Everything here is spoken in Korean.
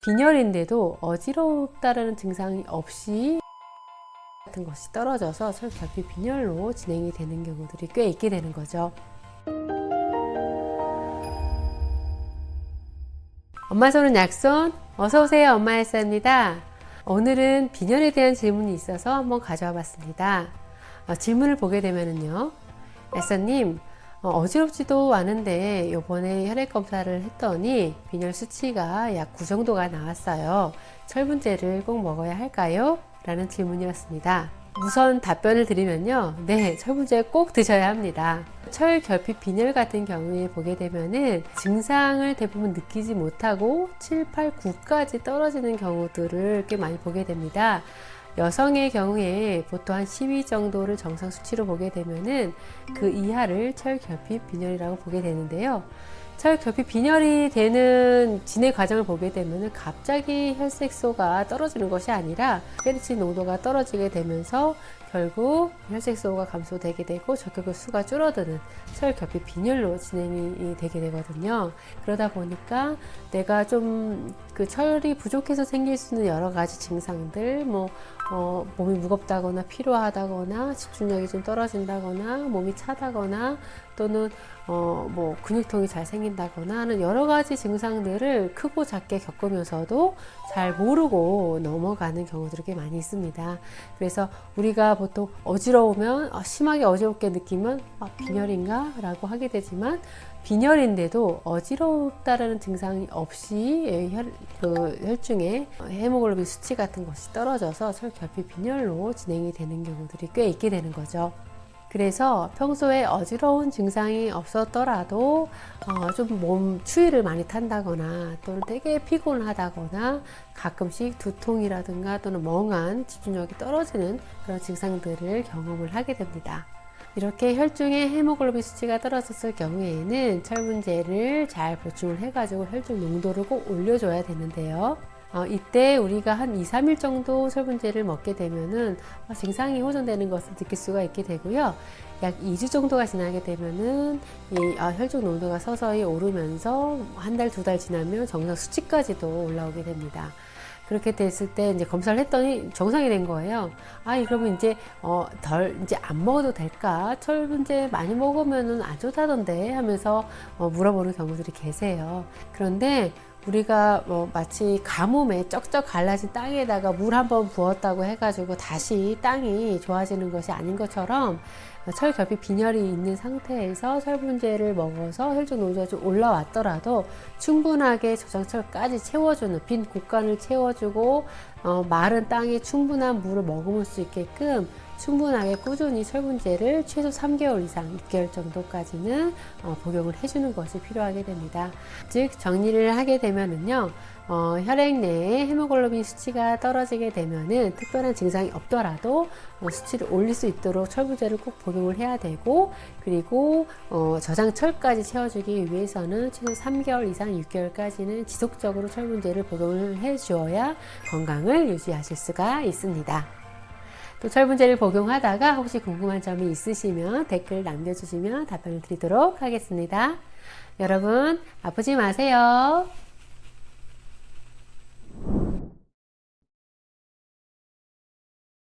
빈혈인데도 어지럽다라는 증상이 없이 같은 것이 떨어져서 철결핍 빈혈로 진행이 되는 경우들이 꽤 있게 되는 거죠. 엄마 손은 약손, 어서오세요. 엄마 햇사입니다. 오늘은 빈혈에 대한 질문이 있어서 한번 가져와 봤습니다. 질문을 보게 되면은요, 햇사님, 어지럽지도 않은데 요번에 혈액 검사를 했더니 빈혈 수치가 약 9 정도가 나왔어요. 철분제를 꼭 먹어야 할까요? 라는 질문이었습니다. 우선 답변을 드리면요, 네, 철분제 꼭 드셔야 합니다. 철결핍 빈혈 같은 경우에 보게 되면은 증상을 대부분 느끼지 못하고 7, 8, 9까지 떨어지는 경우들을 꽤 많이 보게 됩니다. 여성의 경우에 보통 한 12 정도를 정상 수치로 보게 되면은 그 이하를 철결핍 빈혈이라고 보게 되는데요. 철결핍 빈혈이 되는 진행 과정을 보게 되면은 갑자기 혈색소가 떨어지는 것이 아니라 페리친 농도가 떨어지게 되면서 결국 혈색소가 감소되게 되고 적혈구 수가 줄어드는 철결핍 빈혈로 진행이 되게 되거든요. 그러다 보니까 내가 좀 그 철이 부족해서 생길 수 있는 여러 가지 증상들, 몸이 무겁다거나 피로하다거나 집중력이 좀 떨어진다거나 몸이 차다거나 또는 근육통이 잘 생긴다거나 하는 여러 가지 증상들을 크고 작게 겪으면서도 잘 모르고 넘어가는 경우들이 꽤 많이 있습니다. 그래서 우리가 보통 어지러우면 심하게 어지럽게 느끼면 빈혈인가? 라고 하게 되지만 빈혈인데도 어지럽다라는 증상이 없이 혈중에 헤모글로빈 수치 같은 것이 떨어져서 철결핍 빈혈로 진행이 되는 경우들이 꽤 있게 되는 거죠. 그래서 평소에 어지러운 증상이 없었더라도 좀 몸 추위를 많이 탄다거나 또는 되게 피곤하다거나 가끔씩 두통이라든가 또는 멍한 집중력이 떨어지는 그런 증상들을 경험을 하게 됩니다. 이렇게 혈중의 헤모글로빈 수치가 떨어졌을 경우에는 철분제를 잘 보충을 해가지고 혈중 농도를 꼭 올려줘야 되는데요. 이때 우리가 한 2, 3일 정도 철분제를 먹게 되면은 증상이 호전되는 것을 느낄 수가 있게 되고요. 약 2주 정도가 지나게 되면은 혈중 농도가 서서히 오르면서 한 달, 2달 지나면 정상 수치까지도 올라오게 됩니다. 그렇게 됐을 때 이제 검사를 했더니 정상이 된 거예요. 그러면 이제 이제 안 먹어도 될까? 철분제 많이 먹으면은 안 좋다던데 하면서 물어보는 경우들이 계세요. 그런데 우리가 마치 가뭄에 쩍쩍 갈라진 땅에다가 물 한번 부었다고 해가지고 다시 땅이 좋아지는 것이 아닌 것처럼 철결핍 빈혈이 있는 상태에서 철분제를 먹어서 혈중 농도가 좀 올라왔더라도 충분하게 저장철까지 채워주는 빈 곳간을 채워주고 마른 땅에 충분한 물을 머금을 수 있게끔 충분하게 꾸준히 철분제를 최소 3개월 이상 6개월 정도까지는 복용을 해주는 것이 필요하게 됩니다. 즉 정리를 하게 되면은요, 혈액 내에 헤모글로빈 수치가 떨어지게 되면은 특별한 증상이 없더라도 수치를 올릴 수 있도록 철분제를 꼭 복용을 해야 되고, 그리고 저장철까지 채워주기 위해서는 최소 3개월 이상 6개월까지는 지속적으로 철분제를 복용을 해 주어야 건강을 유지하실 수가 있습니다. 또 철분제를 복용하다가 혹시 궁금한 점이 있으시면 댓글 남겨주시면 답변을 드리도록 하겠습니다. 여러분, 아프지 마세요.